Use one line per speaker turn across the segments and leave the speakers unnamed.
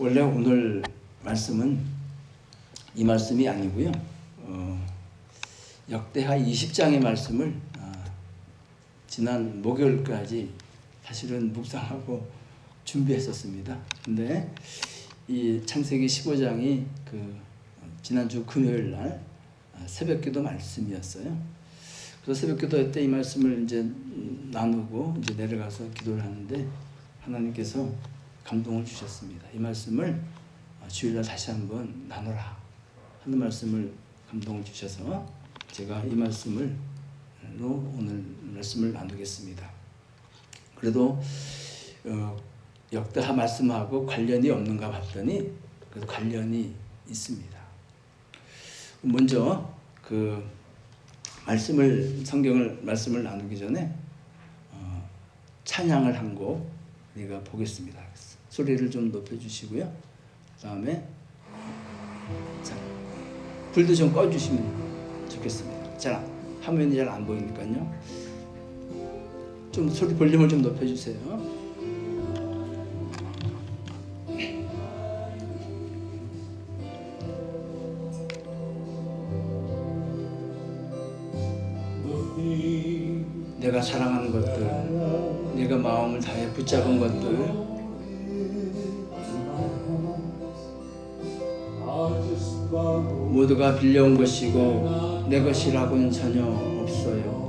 원래 오늘 말씀은 이 말씀이 아니고요. 역대하 20장의 말씀을 지난 목요일까지 사실은 묵상하고 준비했었습니다. 근데 이 창세기 15장이 지난주 금요일 날 새벽기도 말씀이었어요. 그래서 새벽기도 때 이 말씀을 이제 나누고 이제 내려가서 기도를 하는데 하나님께서 감동을 주셨습니다. 이 말씀을 주일날 다시 한번 나누라 하는 말씀을 감동을 주셔서 제가 이 말씀으로 오늘 말씀을 나누겠습니다. 그래도 역대하 말씀하고 관련이 없는가 봤더니 그래도 관련이 있습니다. 먼저 말씀을 나누기 전에 찬양을 한 곡 우리가 보겠습니다. 소리를 좀 높여주시고요. 그 다음에 불도 좀 꺼주시면 좋겠습니다. 화면이 잘 안 보이니까요. 좀 소리 볼륨을 좀 높여주세요. 내가 사랑하는 것들, 내가 마음을 다해 붙잡은 것들, 모두가 빌려온 것이고 내 것이라고는 전혀 없어요.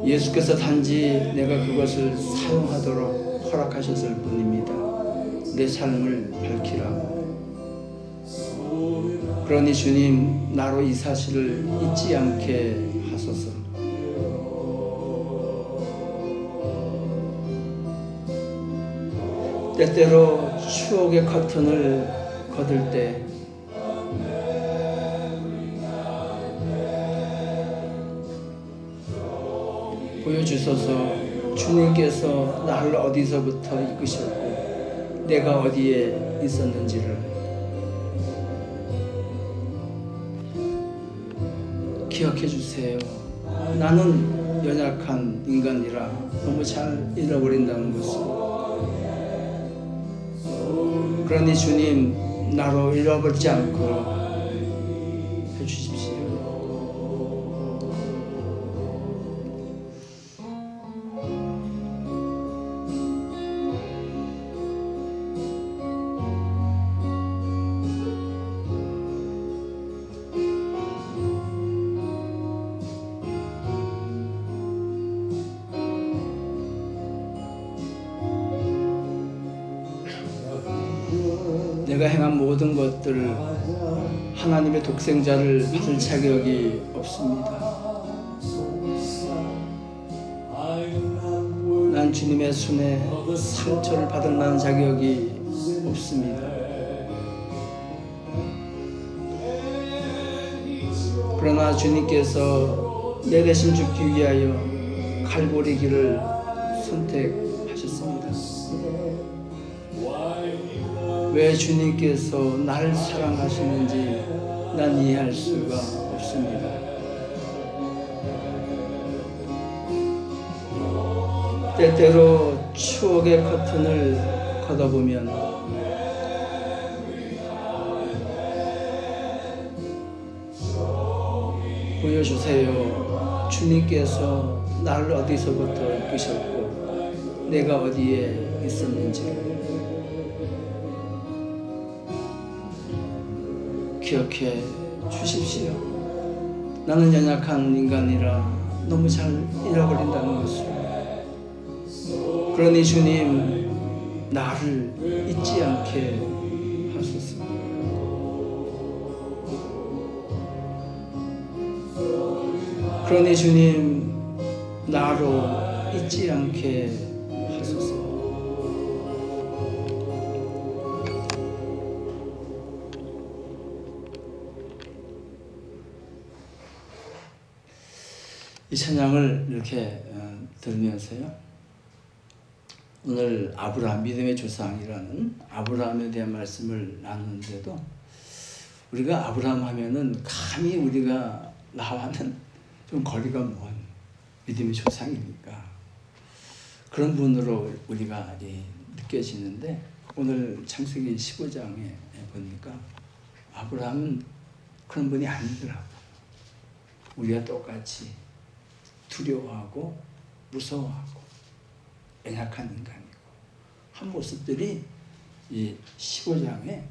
예수께서 단지 내가 그것을 사용하도록 허락하셨을 뿐입니다. 내 삶을 밝히라고. 그러니 주님, 나로 이 사실을 잊지 않게 하소서. 때때로 추억의 커튼을 걷을 때 보여주소서. 주님께서 나를 어디서부터 이끄셨고 내가 어디에 있었는지를 기억해 주세요. 나는 연약한 인간이라 너무 잘 잃어버린다는 것을. 그러니 주님, 나로 잃어버리지 않고 해주십시오. 내가 행한 모든 것들 하나님의 독생자를 받을 자격이 없습니다. 난 주님의 손에 상처를 받을 만한 자격이 없습니다. 그러나 주님께서 내 대신 죽기 위하여 갈보리 길을 선택하셨습니다. 왜 주님께서 나를 사랑하시는지 난 이해할 수가 없습니다. 때때로 추억의 커튼을 걷어보면 보여주세요. 주님께서 나를 어디서부터 이끄셨고 내가 어디에 있었는지 기억해 주십시오. 나는 연약한 인간이라 너무 잘 잃어버린다는 것을. 그러니 주님, 나를 잊지 않게 하소서. 그러니 주님, 나로 잊지 않게 하소서. 이 찬양을 이렇게 들으면서요, 오늘 아브라함, 믿음의 조상이라는 아브라함에 대한 말씀을 나누는데도 우리가 아브라함 하면은 감히 우리가 나와는 좀 거리가 먼 믿음의 조상이니까 그런 분으로 우리가 느껴지는데 오늘 창세기 15장에 보니까 아브라함은 그런 분이 아니더라고. 우리가 똑같이 두려워하고 무서워하고 연약한 인간이고 한 모습들이 이 15장에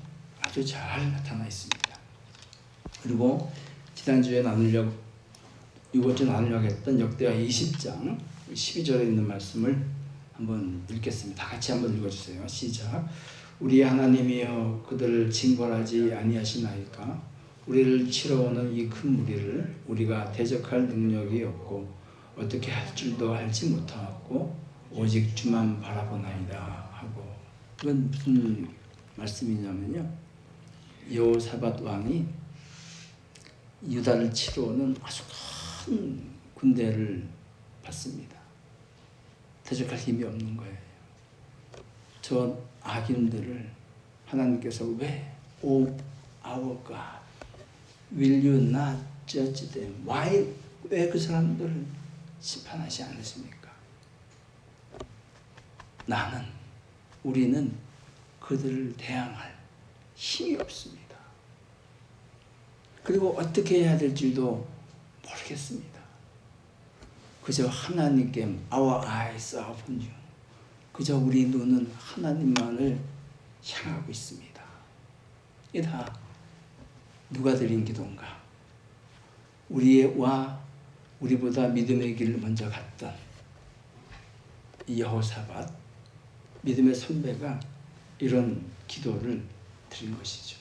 아주 잘 나타나 있습니다. 그리고 지난주에 이번 주 나누려고 했던 역대하 20장 12절에 있는 말씀을 한번 읽겠습니다. 다 같이 한번 읽어주세요. 시작. 우리 하나님이여 그들을 징벌하지 아니하시나이까? 우리를 치러 오는 이 큰 무리를 우리가 대적할 능력이 없고 어떻게 할 줄도 알지 못하고 오직 주만 바라보나이다 하고. 이건 무슨 말씀이냐면요, 여호사밧 왕이 유다를 치러 오는 아주 큰 군대를 받습니다. 대적할 힘이 없는 거예요. 저 악인들을 하나님께서 왜 O our God will you not judge them? Why? 왜 그 사람들을 심판하지 않으십니까? 우리는 그들을 대항할 힘이 없습니다. 그리고 어떻게 해야 될지도 모르겠습니다. 그저 하나님께 Our eyes are upon you. 그저 우리 눈은 하나님만을 향하고 있습니다. 이게 다 누가 드린 기도인가? 우리보다 믿음의 길을 먼저 갔던 이 여호사밧, 믿음의 선배가 이런 기도를 드린 것이죠.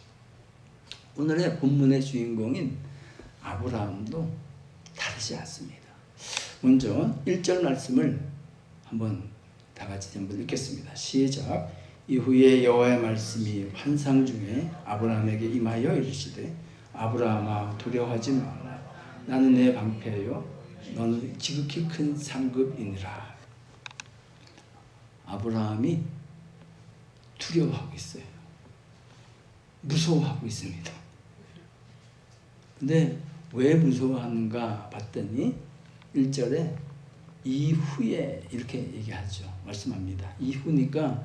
오늘의 본문의 주인공인 아브라함도 다르지 않습니다. 먼저 1절 말씀을 한번 다 같이 한번 읽겠습니다. 시작. 이후에 여호와의 말씀이 환상 중에 아브라함에게 임하여 이르시되 아브라함아 두려워하지 마라. 나는 내 방패요 너는 지극히 큰 상급이니라. 아브라함이 두려워하고 있어요. 무서워하고 있습니다. 근데 왜 무서워하는가 봤더니 1절에 이후에 이렇게 얘기하죠. 말씀합니다. 이후니까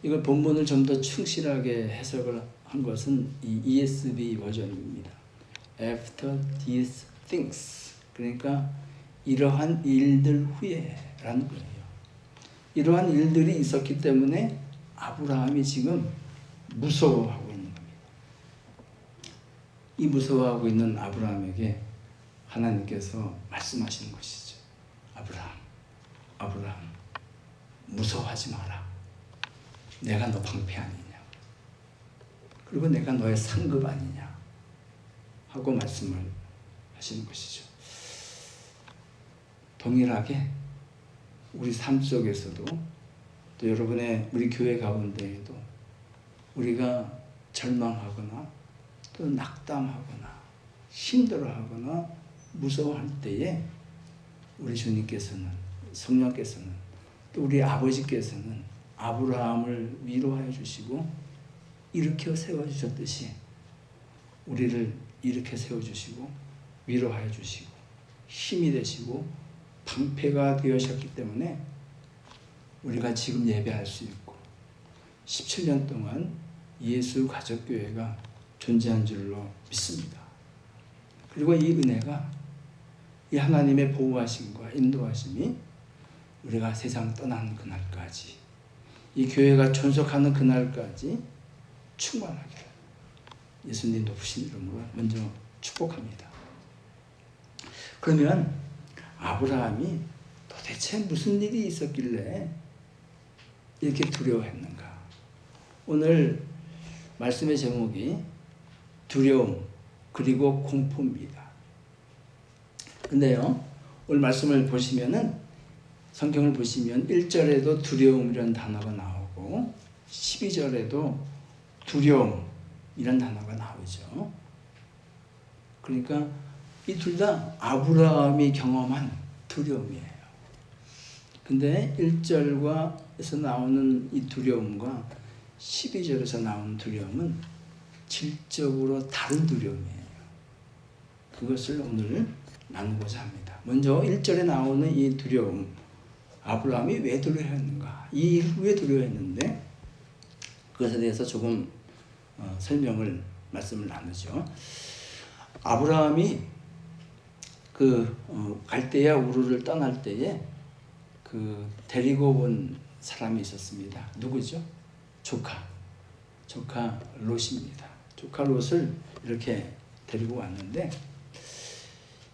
이걸 본문을 좀 더 충실하게 해석을 한 것은 이 ESV 버전입니다. After these things. 그러니까 이러한 일들 후에라는 거예요. 이러한 일들이 있었기 때문에 아브라함이 지금 무서워하고 있는 겁니다. 이 무서워하고 있는 아브라함에게 하나님께서 말씀하시는 것이죠. 아브라함, 무서워하지 마라. 내가 너 방패 아니냐. 그리고 내가 너의 상급 아니냐. 하고 말씀을 하시는 것이죠. 동일하게 우리 삶 속에서도 또 우리 교회 가운데에도 우리가 절망하거나 또 낙담하거나 힘들어하거나 무서워할 때에 우리 주님께서는, 성령께서는, 또 우리 아버지께서는 아브라함을 위로하여 주시고 일으켜 세워주셨듯이 우리를 일으켜 세워주시고 위로하여 주시고 힘이 되시고 방패가 되어셨기 때문에 우리가 지금 예배할 수 있고 17년 동안 예수 가족교회가 존재한 줄로 믿습니다. 그리고 이 은혜가, 이 하나님의 보호하심과 인도하심이 우리가 세상 떠나는 그날까지, 이 교회가 존속하는 그날까지 충만하기를 예수님 높으신 이름으로 먼저 축복합니다. 그러면 아브라함이 도대체 무슨 일이 있었길래 이렇게 두려워했는가? 오늘 말씀의 제목이 두려움 그리고 공포입니다. 근데요, 오늘 말씀을 보시면은, 성경을 보시면 1절에도 두려움이라는 단어가 나오고 12절에도 두려움이라는 단어가 나오죠. 그러니까 이 둘 다 아브라함이 경험한 두려움이에요. 근데 1절에서 나오는 이 두려움과 12절에서 나오는 두려움은 질적으로 다른 두려움이에요. 그것을 오늘 나누고자 합니다. 먼저 1절에 나오는 이 두려움, 아브라함이 왜 두려워했는가? 이 일을 왜 두려워했는데 그것에 대해서 조금 말씀을 나누죠. 아브라함이 갈대아 우르를 떠날 때에 데리고 온 사람이 있었습니다. 누구죠? 조카 롯입니다. 조카 롯을 이렇게 데리고 왔는데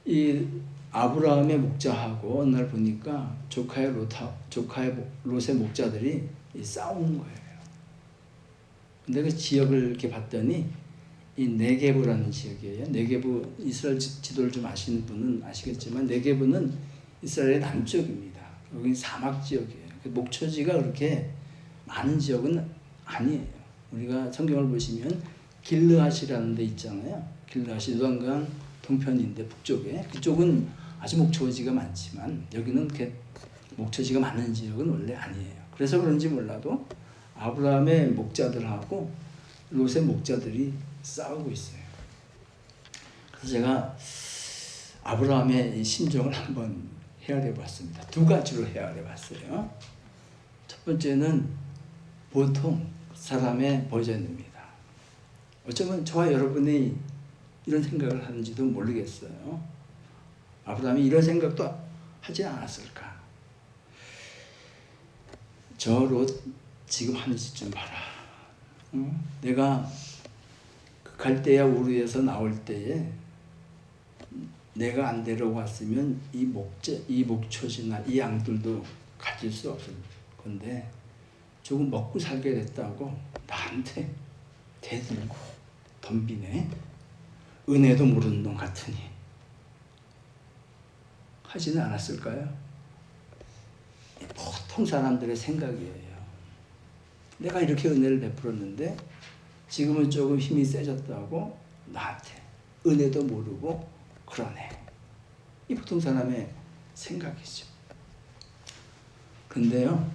이 아브라함의 목자하고 어느 날 보니까 조카의 롯의 목자들이 싸우는 거예요. 근데 그 지역을 이렇게 봤더니 이 네게브라는 지역이에요. 네게브 이스라엘 지도를 좀 아시는 분은 아시겠지만 네게브는 이스라엘의 남쪽입니다. 여기 사막 지역이에요. 목초지가 그렇게 많은 지역은 아니에요. 우리가 성경을 보시면 길르앗이라는 데 있잖아요. 길르앗이 요단강 동편인데 북쪽에 그쪽은 아주 목초지가 많지만 여기는 그렇게 목초지가 많은 지역은 원래 아니에요. 그래서 그런지 몰라도 아브라함의 목자들하고 롯의 목자들이 싸우고 있어요. 그래서 제가 아브라함의 심정을 한번 헤아려 봤습니다. 두 가지로 헤아려 봤어요. 첫 번째는 보통 사람의 버전입니다. 어쩌면 저와 여러분이 이런 생각을 하는지도 모르겠어요. 아브라함이 이런 생각도 하지 않았을까? 저 롯 지금 하는 짓 좀 봐라. 내가 갈대아 우르에서 나올 때에 내가 안 데려왔으면 이 목초지나 이 양들도 가질 수 없을 건데 조금 먹고 살게 됐다고 나한테 대들고 덤비네. 은혜도 모르는 놈 같으니. 하지는 않았을까요? 보통 사람들의 생각이에요. 내가 이렇게 은혜를 베풀었는데 지금은 조금 힘이 세졌다고 나한테 은혜도 모르고 그러네. 이 보통 사람의 생각이죠. 근데요,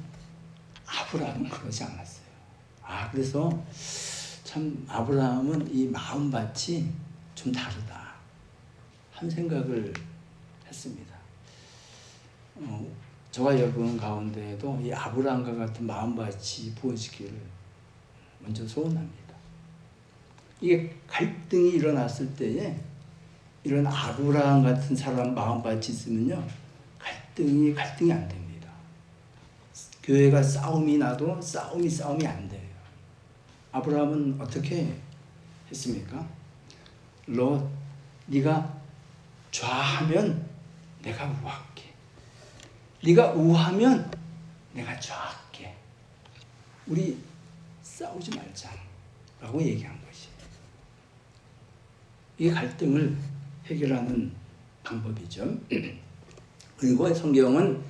아브라함은 그러지 않았어요. 그래서 참 아브라함은 이 마음밭이 좀 다르다 한 생각을 했습니다. 저와 여러분 가운데에도 이 아브라함과 같은 마음밭이 부어지기를 먼저 소원합니다. 이게 갈등이 일어났을 때에 이런 아브라함 같은 사람 마음밭이 있으면요, 갈등이 안 됩니다. 교회가 싸움이 나도 싸움이 안 돼요. 아브라함은 어떻게 했습니까? 롯, 네가 좌하면 내가 우할게. 네가 우하면 내가 좌할게. 우리 싸우지 말자라고 얘기한 것이. 이 갈등을 해결하는 방법이죠. 그리고 성경은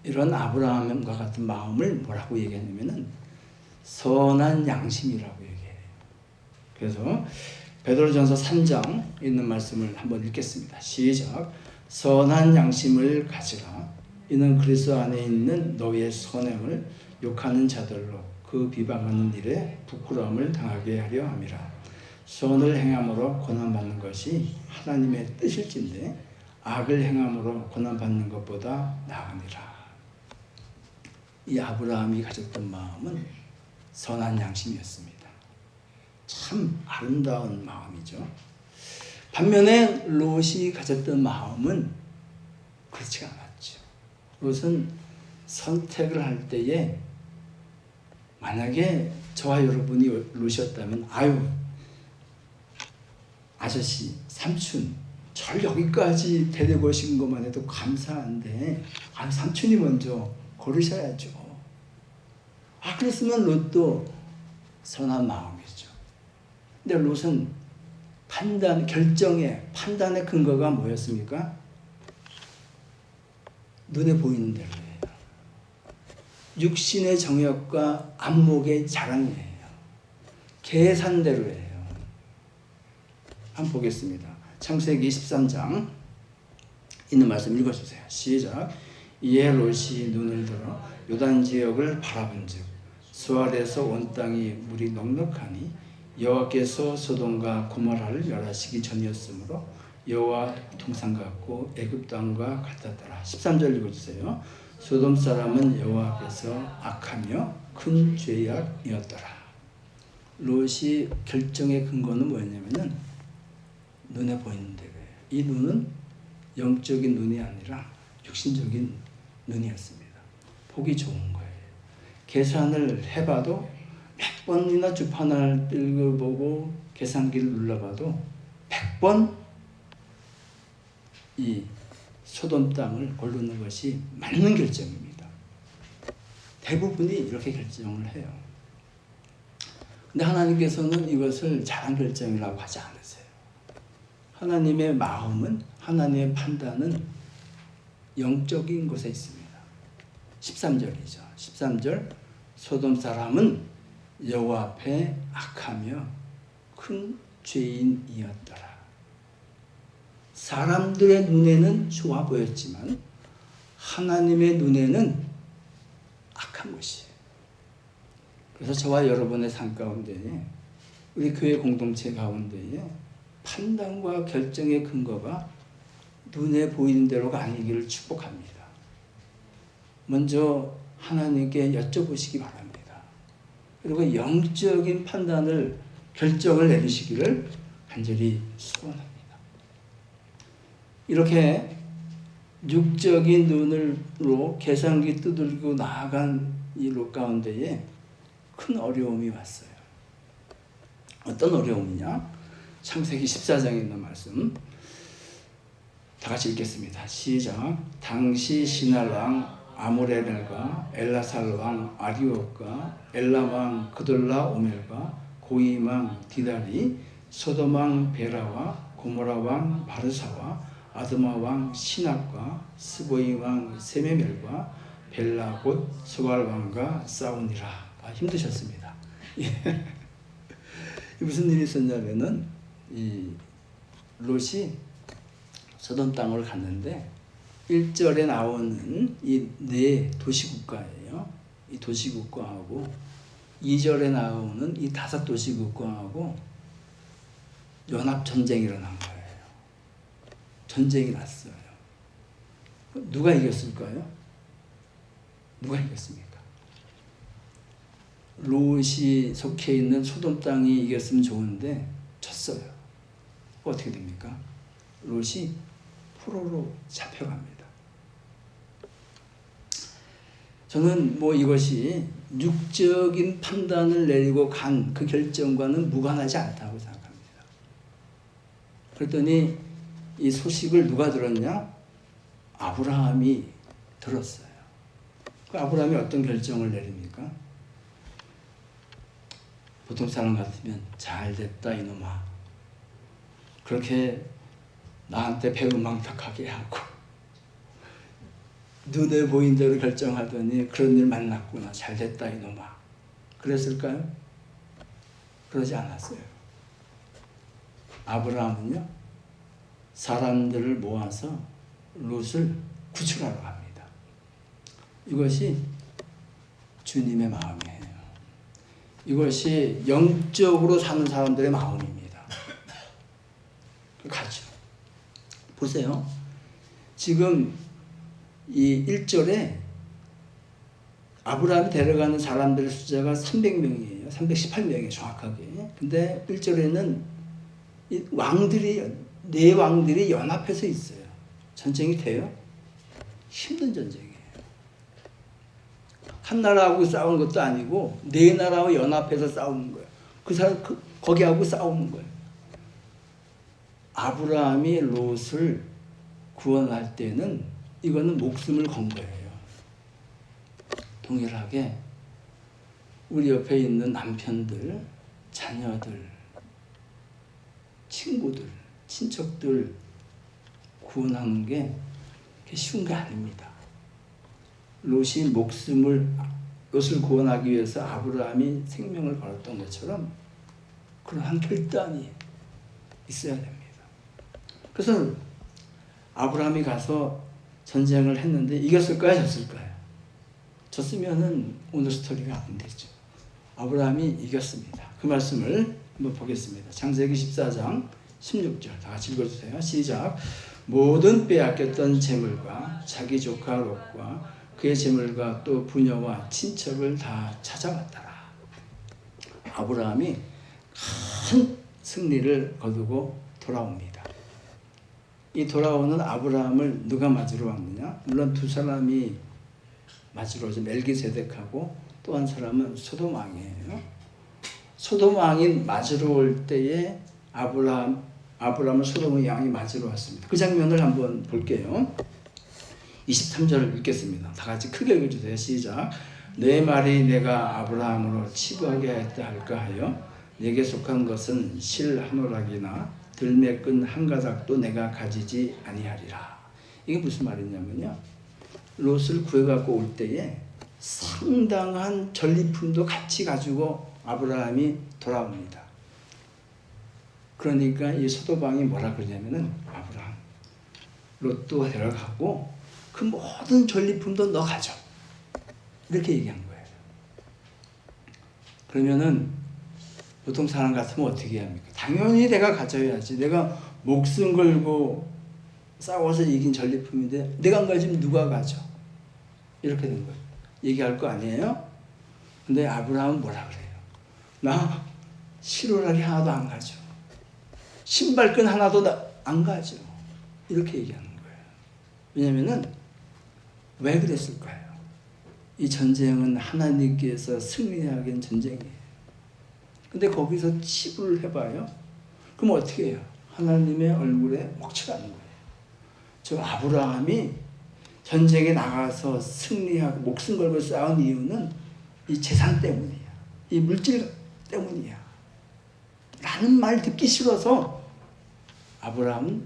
이런 아브라함과 같은 마음을 뭐라고 얘기하냐면은 선한 양심이라고 얘기해요. 그래서 베드로전서 3장 있는 말씀을 한번 읽겠습니다. 시작. 선한 양심을 가지라. 이는 그리스도 안에 있는 너희의 선행을 욕하는 자들로 그 비방하는 일에 부끄러움을 당하게 하려 함이라. 선을 행함으로 고난받는 것이 하나님의 뜻일진데 악을 행함으로 고난받는 것보다 나으니라. 이 아브라함이 가졌던 마음은 선한 양심이었습니다. 참 아름다운 마음이죠. 반면에 롯이 가졌던 마음은 그렇지 않았죠. 롯은 선택을 할 때에 만약에 저와 여러분이 롯이었다면 아저씨, 삼촌, 절 여기까지 데리고 오신 것만 해도 감사한데 삼촌이 먼저 걸으셔야죠. 그랬으면 롯도 선한 마음이죠. 근데 롯은 판단의 근거가 뭐였습니까? 눈에 보이는 대로예요. 육신의 정욕과 안목의 자랑이에요. 계산대로예요. 한번 보겠습니다. 창세기 13장 있는 말씀 읽어주세요. 시작. 이에 롯이 눈을 들어 요단 지역을 바라본즉 수알에서 온 땅이 물이 넉넉하니 여호와께서 소돔과 고모라를 멸하시기 전이었으므로 여호와 동상 같고 애굽 땅과 같았더라. 13절 읽어주세요. 소돔 사람은 여호와 앞에서 악하며 큰 죄악이었더라. 롯이 결정의 근거는 뭐였냐면은 눈에 보이는 대로예요. 이 눈은 영적인 눈이 아니라 육신적인 눈이었습니다. 보기 좋은 거예요. 계산을 해봐도 몇 번이나 주판을 읽어보고 계산기를 눌러봐도 100번 이 소돔 땅을 고르는 것이 맞는 결정입니다. 대부분이 이렇게 결정을 해요. 근데 하나님께서는 이것을 잘한 결정이라고 하지 않으세요. 하나님의 마음은, 하나님의 판단은 영적인 곳에 있습니다. 13절이죠. 13절 소돔 사람은 여호와 앞에 악하며 큰 죄인이었더라. 사람들의 눈에는 좋아 보였지만 하나님의 눈에는 악한 것이에요. 그래서 저와 여러분의 삶 가운데에, 우리 교회 공동체 가운데에 판단과 결정의 근거가 눈에 보이는 대로가 아니기를 축복합니다. 먼저 하나님께 여쭤보시기 바랍니다. 그리고 영적인 판단을, 결정을 내리시기를 간절히 소원합니다. 이렇게 육적인 눈으로 계산기 두들기고 나아간 이 롯 가운데에 큰 어려움이 왔어요. 어떤 어려움이냐? 창세기 14장에 있는 말씀 다 같이 읽겠습니다. 시작. 당시 시날 왕 아모레멜과 엘라살 왕 아리옥과 엘람 왕 그돌라 오멜과 고임 왕 디달이 소돔 왕 베라와 고모라 왕 바르사와 아드마 왕 시납과 스보이 왕 세메멜과 벨라 곧 소갈 왕과 싸우니라. 힘드셨습니다. 무슨 일이 있었냐면은 이 롯이 소돔 땅을 갔는데 1절에 나오는 이 네 도시국가예요. 이 도시국가하고 2절에 나오는 이 5 도시국가하고 연합전쟁이 일어난 거예요. 전쟁이 났어요. 누가 이겼을까요? 누가 이겼습니까? 롯이 속해 있는 소돔 땅이 이겼으면 좋은데 졌어요. 어떻게 됩니까? 롯이 포로로 잡혀갑니다. 저는 이것이 육적인 판단을 내리고 간 그 결정과는 무관하지 않다고 생각합니다. 그랬더니 이 소식을 누가 들었냐? 아브라함이 들었어요. 그 아브라함이 어떤 결정을 내립니까? 보통 사람 같으면 잘됐다 이놈아. 그렇게 나한테 배은망덕하게 하고 눈에 보인 대로 결정하더니 그런 일 만났구나. 잘됐다 이놈아. 그랬을까요? 그러지 않았어요. 아브라함은요, 사람들을 모아서 롯을 구출하러 갑니다. 이것이 주님의 마음이에요. 이것이 영적으로 사는 사람들의 마음입니다. 가죠. 보세요. 지금 이 1절에 아브라함이 데려가는 사람들의 숫자가 300명이에요. 318명이에요. 정확하게. 근데 1절에는 이 왕들이, 네 왕들이 연합해서 있어요. 전쟁이 돼요? 힘든 전쟁이에요. 한 나라하고 싸우는 것도 아니고 네 나라와 연합해서 싸우는 거예요. 그 사람 거기하고 싸우는 거예요. 아브라함이 롯을 구원할 때는 이거는 목숨을 건 거예요. 동일하게 우리 옆에 있는 남편들, 자녀들, 친구들, 친척들 구원하는 게 쉬운 게 아닙니다. 롯이 롯을 구원하기 위해서 아브라함이 생명을 걸었던 것처럼 그러한 결단이 있어야 됩니다. 그래서 아브라함이 가서 전쟁을 했는데 이겼을까요? 졌을까요? 졌으면은 오늘 스토리가 안 되죠. 아브라함이 이겼습니다. 그 말씀을 한번 보겠습니다. 창세기 14장 16절 다 같이 읽어주세요. 시작. 모든 빼앗겼던 재물과 자기 조카 롯과 그의 재물과 또 부녀와 친척을 다 찾아왔더라. 아브라함이 큰 승리를 거두고 돌아옵니다. 이 돌아오는 아브라함을 누가 맞으러 왔느냐? 물론 두 사람이 맞으러 오죠. 멜기세덱하고 또 한 사람은 소돔 왕이에요. 소돔 왕이 맞으러 올 때에 아브라함을 소돔 왕이 맞으러 왔습니다. 그 장면을 한번 볼게요. 23절을 읽겠습니다. 다 같이 크게 읽어주세요. 시작. 내 말이 내가 아브라함으로 치부하게 하였다 할까 하여 내게 속한 것은 실 한 오락이나 들매끈 한 가닥도 내가 가지지 아니하리라. 이게 무슨 말이냐면요, 롯을 구해갖고 올 때에 상당한 전리품도 같이 가지고 아브라함이 돌아옵니다. 그러니까 이 소돔 왕이 뭐라 그러냐면은, 아브라함, 롯도 데려가고 그 모든 전리품도 너 가져, 이렇게 얘기한 거예요. 그러면은 보통 사람 같으면 어떻게 합니까? 당연히 내가 가져야지. 내가 목숨 걸고 싸워서 이긴 전리품인데 내가 안 가지면 누가 가져? 이렇게 된 거예요. 얘기할 거 아니에요? 근데 아브라함은 뭐라 그래요? 나 실오라기 하나도 안 가져. 신발끈 하나도 안 가져. 이렇게 얘기하는 거예요. 왜냐면은 왜 그랬을까요? 이 전쟁은 하나님께서 승리하게 한 전쟁이에요. 근데 거기서 치부를 해봐요. 그럼 어떻게 해요? 하나님의 얼굴에 먹칠하는 거예요. 저 아브라함이 전쟁에 나가서 승리하고 목숨 걸고 싸운 이유는 이 재산 때문이야. 이 물질 때문이야. 라는 말 듣기 싫어서 아브라함은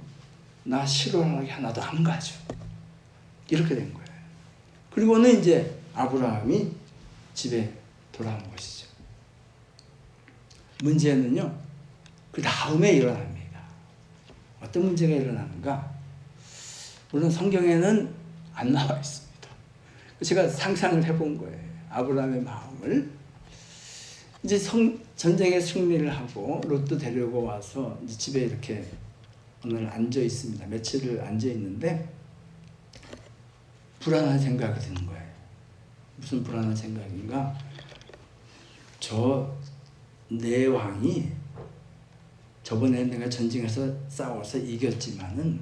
나 실오라기 하나도 안 가져. 이렇게 된 거예요. 그리고는 이제 아브라함이 집에 돌아온 것이죠. 문제는요, 그 다음에 일어납니다. 어떤 문제가 일어나는가? 물론 성경에는 안 나와 있습니다. 제가 상상을 해본 거예요. 아브라함의 마음을. 이제 전쟁에 승리를 하고 롯도 데리고 와서 이제 집에 이렇게 오늘 앉아 있습니다. 며칠을 앉아 있는데 불안한 생각이 드는 거예요. 무슨 불안한 생각인가? 내 왕이 저번에 내가 전쟁에서 싸워서 이겼지만은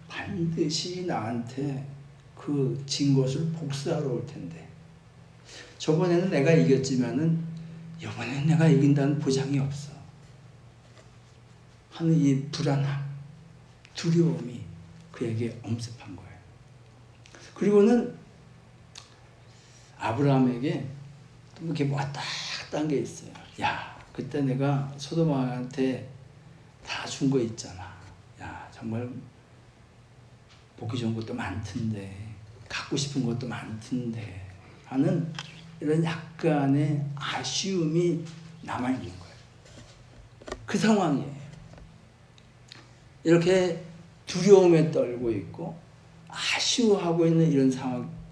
반드시 나한테 그 진 것을 복수하러 올 텐데, 저번에는 내가 이겼지만은 이번에는 내가 이긴다는 보장이 없어 하는 이 불안함, 두려움이 그에게 엄습한 거예요. 그리고는 아브라함에게 또 이렇게 왔다 갔다 한 게 있어요. 야, 그때 내가 소돔 왕한테 다 준 거 있잖아. 야, 정말 보기 좋은 것도 많던데, 갖고 싶은 것도 많던데 하는 이런 약간의 아쉬움이 남아있는 거예요. 그 상황이에요. 이렇게 두려움에 떨고 있고 아쉬워하고 있는 이런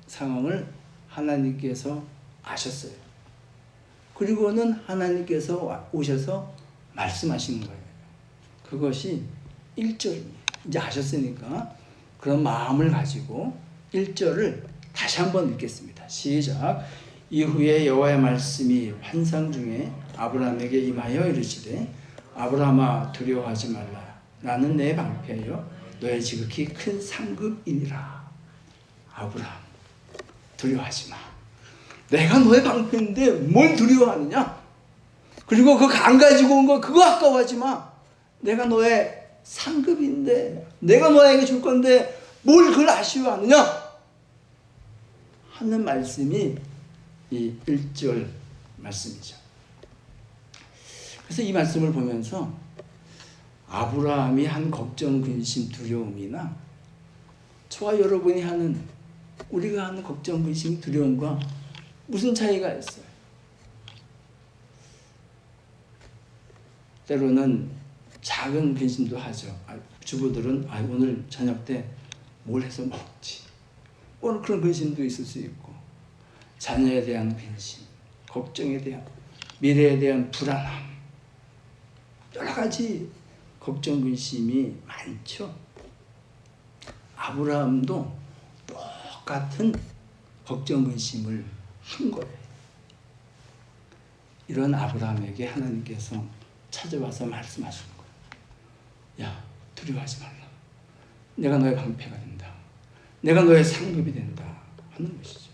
상황을 하나님께서 아셨어요. 그리고는 하나님께서 오셔서 말씀하시는 거예요. 그것이 1절입니다. 이제 아셨으니까 그런 마음을 가지고 1절을 다시 한번 읽겠습니다. 시작. 이후에 여호와의 말씀이 환상 중에 아브라함에게 임하여 이르시되, 아브라함아 두려워하지 말라. 나는 내 방패여 너의 지극히 큰 상급이니라. 아브라함 두려워하지 마. 내가 너의 방패인데 뭘 두려워하느냐? 그리고 그거 안 가지고 온 거 그거 아까워하지 마. 내가 너의 상급인데, 내가 너에게 줄 건데 뭘 그걸 아쉬워하느냐? 하는 말씀이 이 1절 말씀이죠. 그래서 이 말씀을 보면서 아브라함이 한 걱정, 근심, 두려움이나 저와 여러분이 하는, 우리가 하는 걱정, 근심, 두려움과 무슨 차이가 있어요? 때로는 작은 근심도 하죠. 주부들은 오늘 저녁 때 뭘 해서 먹지? 오늘 그런 근심도 있을 수 있고, 자녀에 대한 근심, 걱정에 대한, 미래에 대한 불안함, 여러 가지 걱정, 근심이 많죠. 아브라함도 똑같은 걱정 근심을 한 거예요. 이런 아브라함에게 하나님께서 찾아와서 말씀하시는 거예요. 야, 두려워하지 말라. 내가 너의 방패가 된다. 내가 너의 상급이 된다 하는 것이죠.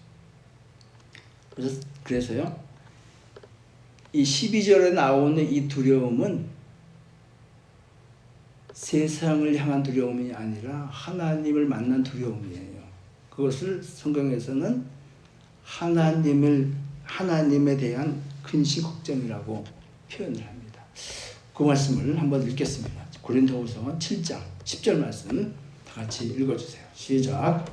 그래서요, 이 12절에 나오는 이 두려움은 세상을 향한 두려움이 아니라 하나님을 만난 두려움이에요. 그것을 성경에서는 하나님에 대한 근심 걱정이라고 표현을 합니다. 그 말씀을 한번 읽겠습니다. 고린도후서 7장 10절 말씀 다 같이 읽어주세요. 시작.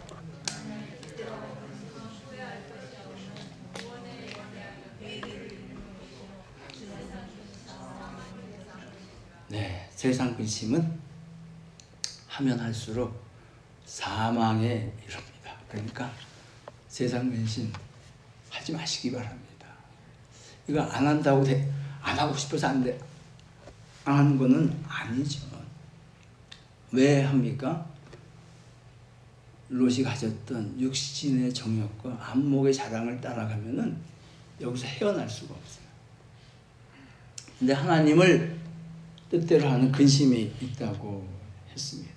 네, 세상 근심은 하면 할수록 사망에 이릅니다. 그러니까 세상 근심 하지 마시기 바랍니다. 이거 안 한다고 안 하고 싶어서 안 하는 거는 아니죠. 왜 합니까? 롯이 가졌던 육신의 정욕과 안목의 자랑을 따라가면은 여기서 헤어날 수가 없어요. 근데 하나님을 뜻대로 하는 근심이 있다고 했습니다.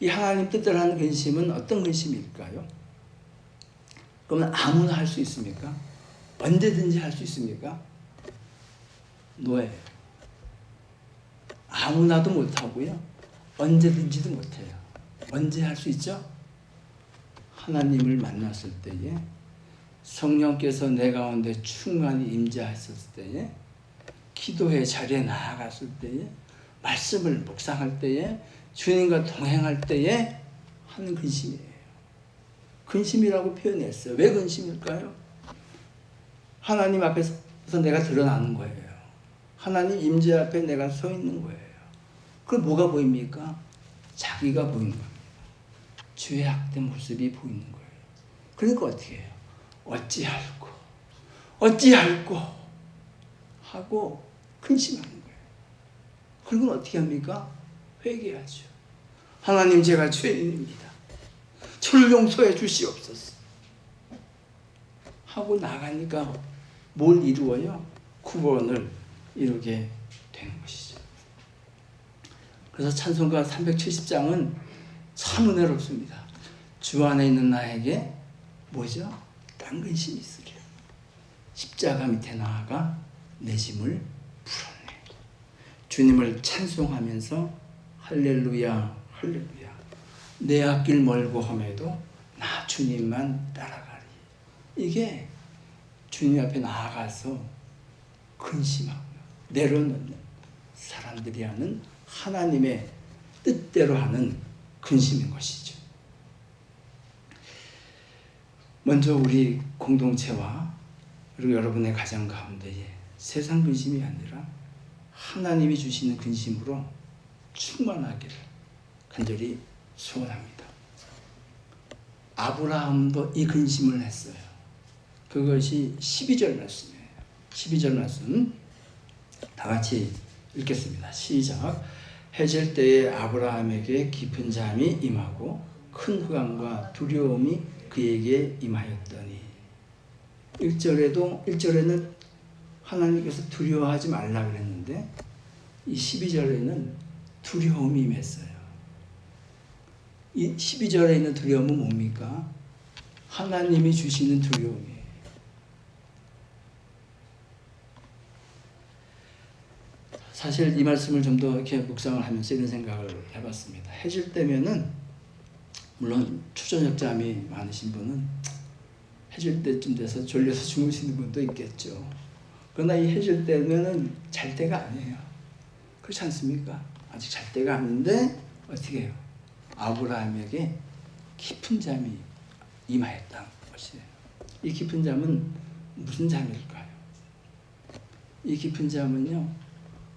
이 하나님 뜻대로 하는 근심은 어떤 근심일까요? 그러면 아무나 할 수 있습니까? 언제든지 할 수 있습니까? 노예예요. 아무나도 못하고요. 언제든지도 못해요. 언제 할 수 있죠? 하나님을 만났을 때에, 성령께서 내 가운데 충만히 임재하셨을 때에, 기도의 자리에 나아갔을 때에, 말씀을 묵상할 때에, 주님과 동행할 때에 하는 근심이에요. 근심이라고 표현했어요. 왜 근심일까요? 하나님 앞에서 내가 드러나는 거예요. 하나님 임재 앞에 내가 서 있는 거예요. 그럼 뭐가 보입니까? 자기가 보이는 겁니다. 죄악된 모습이 보이는 거예요. 그러니까 어떻게 해요? 어찌할꼬 하고 근심하는 거예요. 그리고 어떻게 합니까? 회개하죠. 하나님, 제가 죄인입니다. 저를 용서해 주시옵소서 하고 나가니까 뭘 이루어요? 구원을 이루게 되는 것이죠. 그래서 찬송가 370장은 참 은혜롭습니다. 주 안에 있는 나에게 뭐죠? 딴 근심이 있으랴. 십자가 밑에 나아가 내 짐을 풀었네. 주님을 찬송하면서 할렐루야 할렐루야, 내 앞길 멀고 험해도 나 주님만 따라가리. 이게 주님 앞에 나아가서 근심하고 내려놓는 사람들이 하는 하나님의 뜻대로 하는 근심인 것이죠. 먼저 우리 공동체와 그리고 여러분의 가정 가운데에 세상 근심이 아니라 하나님이 주시는 근심으로 충만하기를 간절히 소원합니다. 아브라함도 이 근심을 했어요. 그것이 12절 말씀이에요. 12절 말씀 다 같이 읽겠습니다. 시작. 해질 때에 아브라함에게 깊은 잠이 임하고 큰 흑암과 두려움이 그에게 임하였더니, 1절에는 하나님께서 두려워하지 말라 그랬는데 이 12절에는 두려움이 임했어요. 이 12절에 있는 두려움은 뭡니까? 하나님이 주시는 두려움이에요. 사실 이 말씀을 좀 더 이렇게 묵상을 하면서 이런 생각을 해봤습니다. 해질 때면은, 물론 초저녁 잠이 많으신 분은 해질 때쯤 돼서 졸려서 주무시는 분도 있겠죠. 그러나 이 해질 때면은 잘 때가 아니에요. 그렇지 않습니까? 아직 잘 때가 아닌데 어떻게 해요? 아브라함에게 깊은 잠이 임하였다는 것이에요. 이 깊은 잠은 무슨 잠일까요? 이 깊은 잠은요,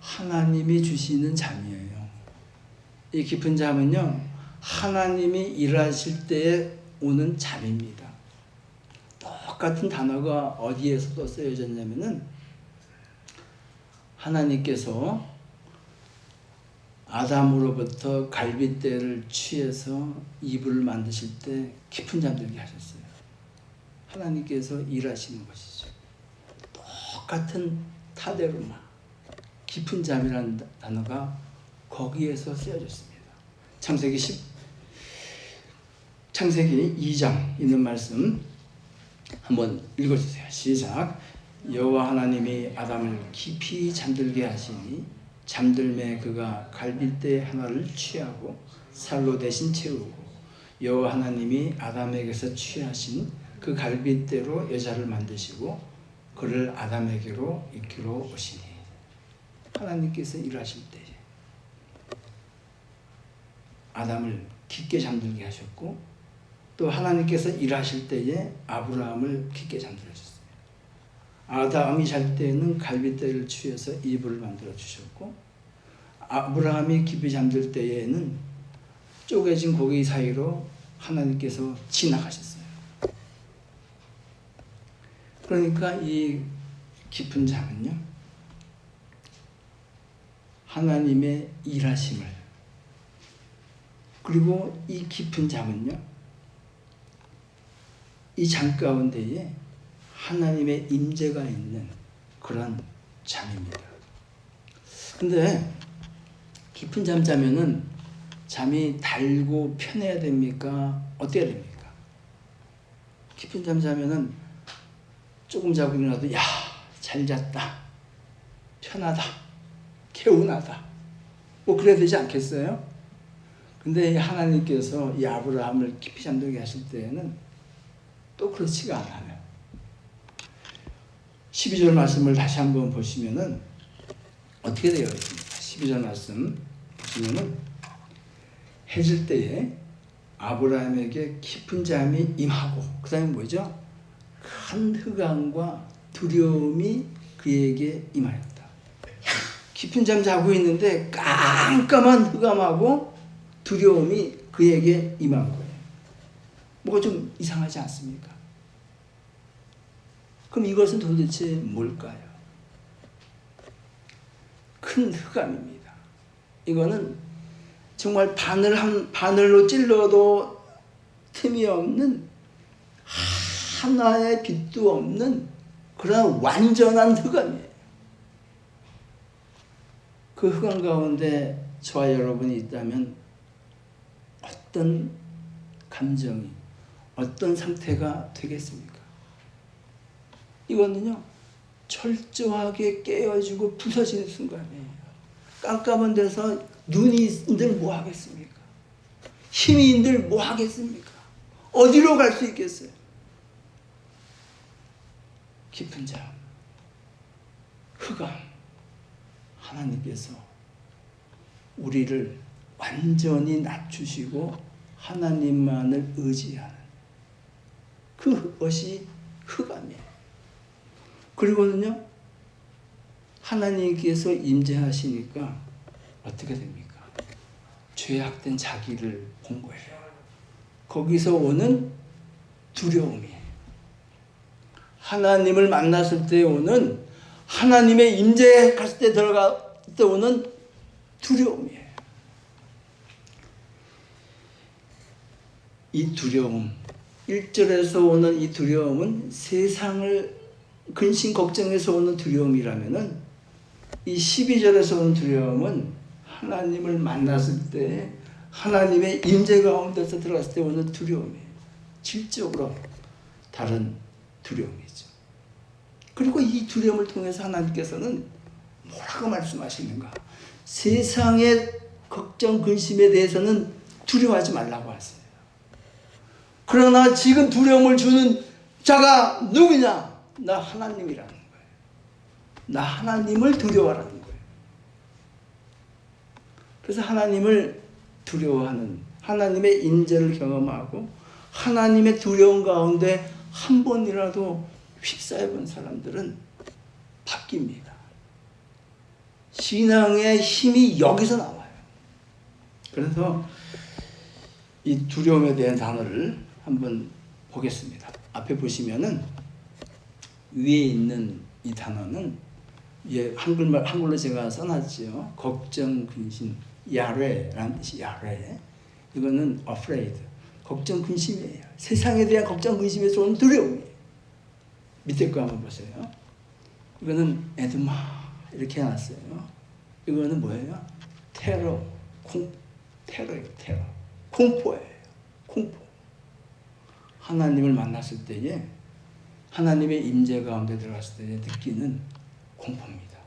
하나님이 주시는 잠이에요. 이 깊은 잠은요, 하나님이 일하실 때에 오는 잠입니다. 똑같은 단어가 어디에서 또 쓰여졌냐면은, 하나님께서 아담으로부터 갈빗대를 취해서 이불을 만드실 때 깊은 잠들게 하셨어요. 하나님께서 일하시는 것이죠. 똑같은 타데르마, 깊은 잠이라는 단어가 거기에서 쓰여졌습니다. 창세기 2장 있는 말씀 한번 읽어주세요. 시작. 여호와 하나님이 아담을 깊이 잠들게 하시니 잠들매 그가 갈빗대 하나를 취하고 살로 대신 채우고 여호와 하나님이 아담에게서 취하신 그 갈빗대로 여자를 만드시고 그를 아담에게로 이끌어 오시니. 하나님께서 일하실 때에 아담을 깊게 잠들게 하셨고 또 하나님께서 일하실 때에 아브라함을 깊게 잠들어 주셨습니다. 아담이 잘 때에는 갈빗대를 취해서 이불을 만들어 주셨고 아브라함이 깊이 잠들 때에는 쪼개진 고기 사이로 하나님께서 지나가셨어요. 그러니까 이 깊은 잠은요, 하나님의 일하심을, 그리고 이 깊은 잠은요, 이 잠 가운데에 하나님의 임재가 있는 그런 잠입니다. 근데 깊은 잠 자면은 잠이 달고 편해야 됩니까? 어때야 됩니까? 깊은 잠 자면은 조금 자고 일어나도 야, 잘 잤다, 편하다, 개운하다, 뭐 그래야 되지 않겠어요? 근데 하나님께서 이 아브라함을 깊이 잠들게 하실 때에는 또 그렇지가 않아요. 12절 말씀을 다시 한번 보시면은 어떻게 되어 있습니까? 12절 말씀 보시면은 해질 때에 아브라함에게 깊은 잠이 임하고 그 다음에 뭐죠? 큰 흑암과 두려움이 그에게 임하였다. 깊은 잠 자고 있는데 깜깜한 흑암하고 두려움이 그에게 임한 거예요. 뭐가 좀 이상하지 않습니까? 그럼 이것은 도대체 뭘까요? 큰 흑암입니다. 이거는 정말 바늘로 찔러도 틈이 없는, 하나의 빛도 없는 그런 완전한 흑암이에요. 그 흑암 가운데 저와 여러분이 있다면 어떤 감정이, 어떤 상태가 되겠습니까? 이거는요, 철저하게 깨어지고 부서지는 순간이에요. 깜깜한 데서 눈이 있는들 뭐 하겠습니까? 힘이 있는들 뭐 하겠습니까? 어디로 갈 수 있겠어요? 깊은 잠, 흑암, 하나님께서 우리를 완전히 낮추시고 하나님만을 의지하는 그것이 흑암이에요. 그리고는요, 하나님께서 임재하시니까 어떻게 됩니까? 죄악된 자기를 본 거예요. 거기서 오는 두려움이에요. 하나님을 만났을 때 오는, 하나님의 임재에 갔을 때 들어갈 때 오는 두려움이에요. 이 두려움, 1절에서 오는 이 두려움은 세상을 근심 걱정해서 오는 두려움이라면은 이 12절에서 오는 두려움은 하나님을 만났을 때 하나님의 임재 가운데서 들어갔을 때 오는 두려움이에요. 질적으로 다른 두려움이죠. 그리고 이 두려움을 통해서 하나님께서는 뭐라고 말씀하시는가? 세상의 걱정, 근심에 대해서는 두려워하지 말라고 하세요. 그러나 지금 두려움을 주는 자가 누구냐? 나 하나님이라는 거예요. 나 하나님을 두려워하라는 거예요. 그래서 하나님을 두려워하는, 하나님의 임재를 경험하고 하나님의 두려움 가운데 한 번이라도 휩싸여본 사람들은 바뀝니다. 신앙의 힘이 여기서 나와요. 그래서 이 두려움에 대한 단어를 한번 보겠습니다. 앞에 보시면은 위에 있는 이 단어는 한글로 제가 써놨죠. 걱정, 근심, 야뢰라는 뜻이 야뢰. 이거는 afraid, 걱정, 근심이에요. 세상에 대한 걱정, 근심에서 오는 두려움이에요. 밑에 거 한번 보세요. 이거는 에드마 이렇게 해놨어요. 이거는 뭐예요? 테러, 테러예요. 테러. 공포예요. 공포. 하나님을 만났을 때에 하나님의 임재 가운데 들어갔을 때 느끼는 공포입니다.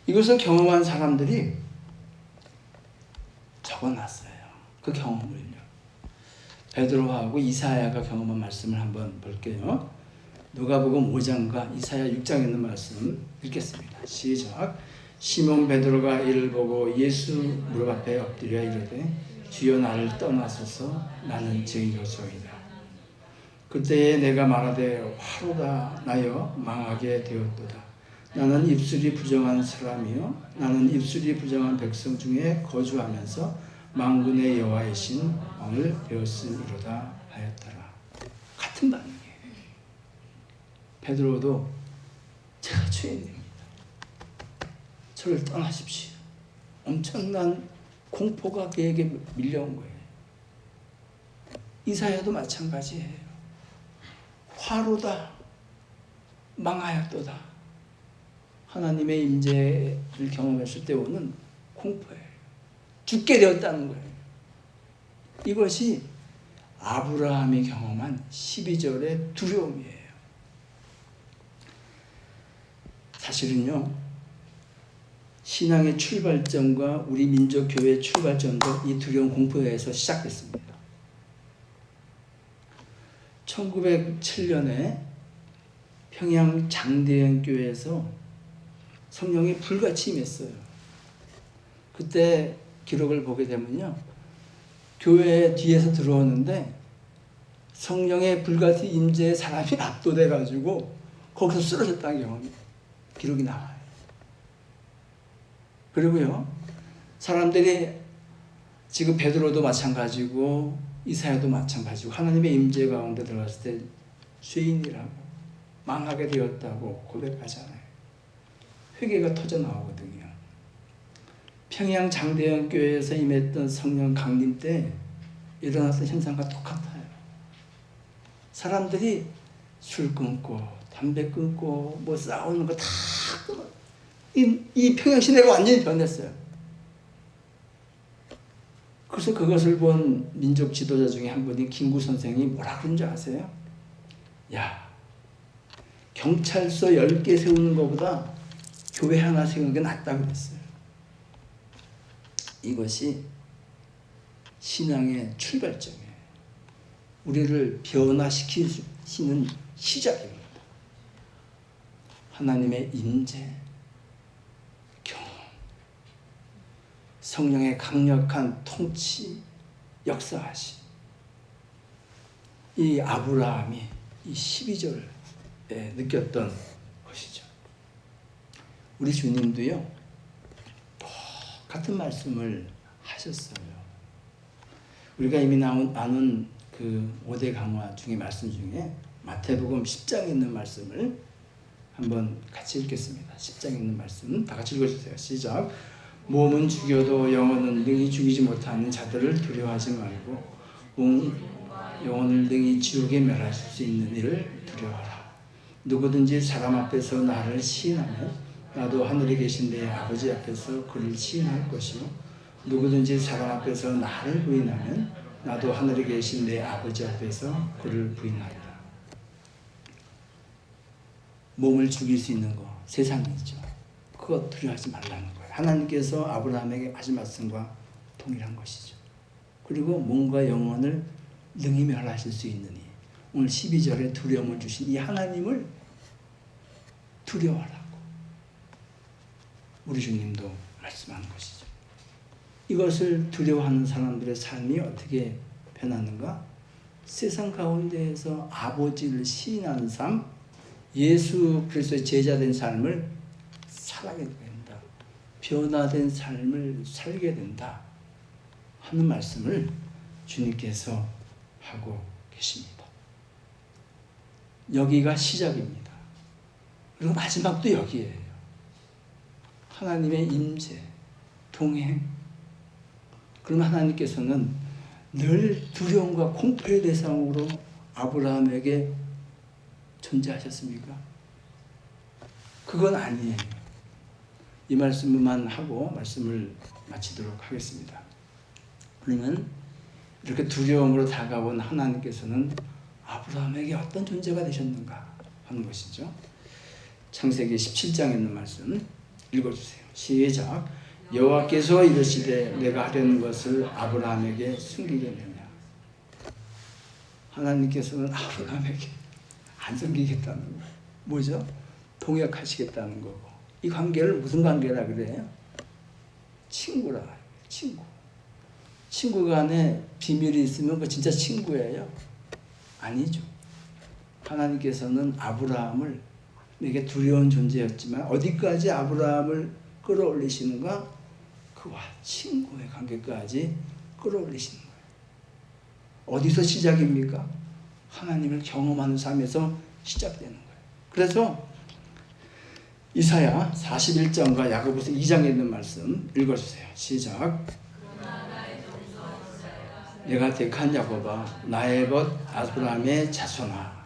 이것을 경험한 사람들이 적어놨어요. 그 경험을요. 베드로하고 이사야가 경험한 말씀을 한번 볼게요. 누가복음 5장과 이사야 6장에 있는 말씀 읽겠습니다. 시작. 시몬 베드로가 이를 보고 예수 무릎 앞에 엎드려 이르되 주여 나를 떠나소서 나는 죄인이로소이다. 그때에 내가 말하되 화로다 나여 망하게 되었도다. 나는 입술이 부정한 사람이요 나는 입술이 부정한 백성 중에 거주하면서 만군의 여호와의 신 왕을 배웠으리로다 하였더라. 같은 반응이에요. 베드로도 제가 죄인입니다. 저를 떠나십시오. 엄청난 공포가 그에게 밀려온 거예요. 이사야도 마찬가지예요. 화로다 망하였도다. 하나님의 임재를 경험했을 때 오는 공포예요. 죽게 되었다는 거예요. 이것이 아브라함이 경험한 12절의 두려움이에요. 사실은요, 신앙의 출발점과 우리 민족 교회의 출발점도 이 두려움 공포에서 시작됐습니다. 1907년에 평양 장대현 교회에서 성령이 불같이 임했어요. 그때 기록을 보게 되면요, 교회 뒤에서 들어오는데 성령의 불같이 임재에 사람이 압도돼가지고 거기서 쓰러졌다는 경험이 기록이 나와요. 그리고요, 사람들이 지금 베드로도 마찬가지고 이사야도 마찬가지고 하나님의 임재 가운데 들어갔을 때 죄인이라고 망하게 되었다고 고백하잖아요. 회개가 터져 나오거든요. 평양 장대현 교회에서 임했던 성령 강림 때 일어났던 현상과 똑같아요. 사람들이 술 끊고 담배 끊고 뭐 싸우는 거 다 끊어. 이 평양 시내가 완전히 변했어요. 그래서 그것을 본 민족 지도자 중에 한 분이 김구 선생이 뭐라 그런 줄 아세요? 야, 경찰서 10개 세우는 것보다 교회 하나 세우는 게 낫다고 그랬어요. 이것이 신앙의 출발점이에요. 우리를 변화시키시는 시작입니다. 하나님의 임재, 경험, 성령의 강력한 통치, 역사하심. 이 아브라함이 이 12절에 느꼈던 것이죠. 우리 주님도요, 같은 말씀을 하셨어요. 우리가 이미 아는 그 5대 강화 중에 말씀 중에 마태복음 10장에 있는 말씀을 한번 같이 읽겠습니다. 10장에 있는 말씀 다 같이 읽어주세요. 시작. 몸은 죽여도 영혼은 능히 죽이지 못하는 자들을 두려워하지 말고 영혼을 능히 지옥에 멸하실 수 있는 이를 두려워하라. 누구든지 사람 앞에서 나를 시인하면 나도 하늘에 계신 내 아버지 앞에서 그를 시인할 것이요 누구든지 사람 앞에서 나를 부인하면 나도 하늘에 계신 내 아버지 앞에서 그를 부인하리라. 몸을 죽일 수 있는 거 세상이죠. 그거 두려워하지 말라는 거예요. 하나님께서 아브라함에게 하신 말씀과 동일한 것이죠. 그리고 몸과 영혼을 능히 멸하실 수 있느니 오늘 12절에 두려움을 주신 이 하나님을 두려워하라고 우리 주님도 말씀하는 것이죠. 이것을 두려워하는 사람들의 삶이 어떻게 변하는가? 세상 가운데에서 아버지를 시인하는 삶, 예수 그리스도의 제자된 삶을 살아게 된다. 변화된 삶을 살게 된다 하는 말씀을 주님께서 하고 계십니다. 여기가 시작입니다. 그리고 마지막도 여기에요. 하나님의 임재, 동행. 그럼 하나님께서는 늘 두려움과 공포의 대상으로 아브라함에게 존재하셨습니까? 그건 아니에요. 이 말씀만 하고 말씀을 마치도록 하겠습니다. 그러면 이렇게 두려움으로 다가온 하나님께서는 아브라함에게 어떤 존재가 되셨는가 하는 것이죠. 창세기 17장에 있는 말씀 읽어주세요. 시작. 여호와께서 이르시되 내가 하려는 것을 아브라함에게 숨기겠느냐. 하나님께서는 아브라함에게 안 숨기겠다는 거예요. 뭐죠? 동역하시겠다는 거고. 이 관계를 무슨 관계라 그래요? 친구라. 친구. 친구 간에 비밀이 있으면 그 진짜 친구예요? 아니죠. 하나님께서는 아브라함을 내게 두려운 존재였지만 어디까지 아브라함을 끌어올리시는가? 그와 친구의 관계까지 끌어올리시는 거예요. 어디서 시작입니까? 하나님을 경험하는 삶에서 시작되는 거예요. 그래서 이사야 41장과 야고보서 2장에 있는 말씀 읽어주세요. 시작. 내가 택한 야곱아 나의 벗 아브라함의 자손아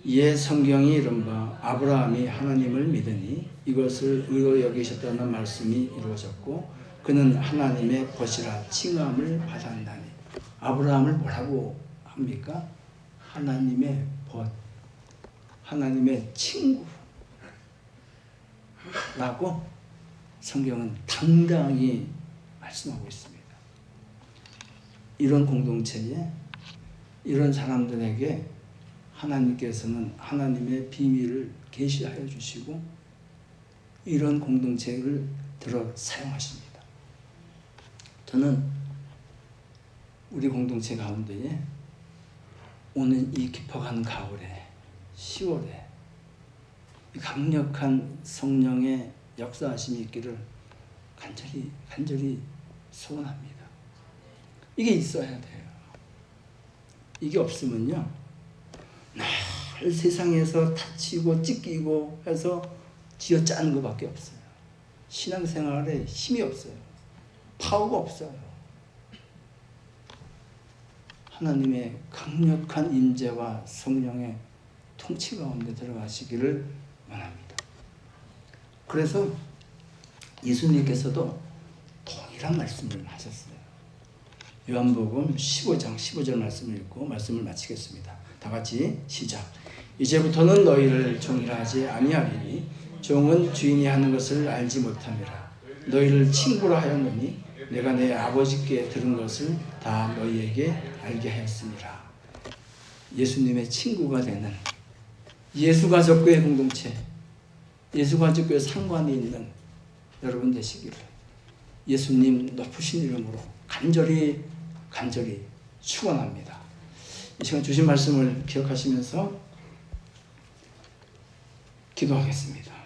이에 성경이 이른바 아브라함이 하나님을 믿으니 이것을 의로 여기셨다는 말씀이 이루어졌고 그는 하나님의 벗이라 칭함을 받았나니. 아브라함을 뭐라고 합니까? 하나님의 벗, 하나님의 친구라고 성경은 당당히 말씀하고 있습니다. 이런 공동체에 이런 사람들에게 하나님께서는 하나님의 비밀을 계시하여 주시고 이런 공동체를 들어 사용하십니다. 저는 우리 공동체 가운데에 오는 이 깊어가는 가을에 10월에 강력한 성령의 역사하심이 있기를 간절히 소원합니다. 이게 있어야 돼요. 이게 없으면요 늘 세상에서 다치고 찢기고 해서 쥐어짜는 것밖에 없어요. 신앙생활에 힘이 없어요. 파워가 없어요. 하나님의 강력한 임재와 성령의 통치 가운데 들어가시기를 원합니다. 그래서 예수님께서도 동일한 말씀을 하셨어요. 요한복음 15장 15절 말씀을 읽고 말씀을 마치겠습니다. 다 같이 시작. 이제부터는 너희를 종이라 하지 아니하리니 종은 주인이 하는 것을 알지 못함이라. 너희를 친구라 하였느니 내가 내 아버지께 들은 것을 다 너희에게 알게 하였습니다. 예수님의 친구가 되는 예수가족교회 공동체, 예수가족교회 상관이 있는 여러분 되시기를 예수님 높으신 이름으로 간절히 축원합니다. 이 시간 주신 말씀을 기억하시면서 기도하겠습니다.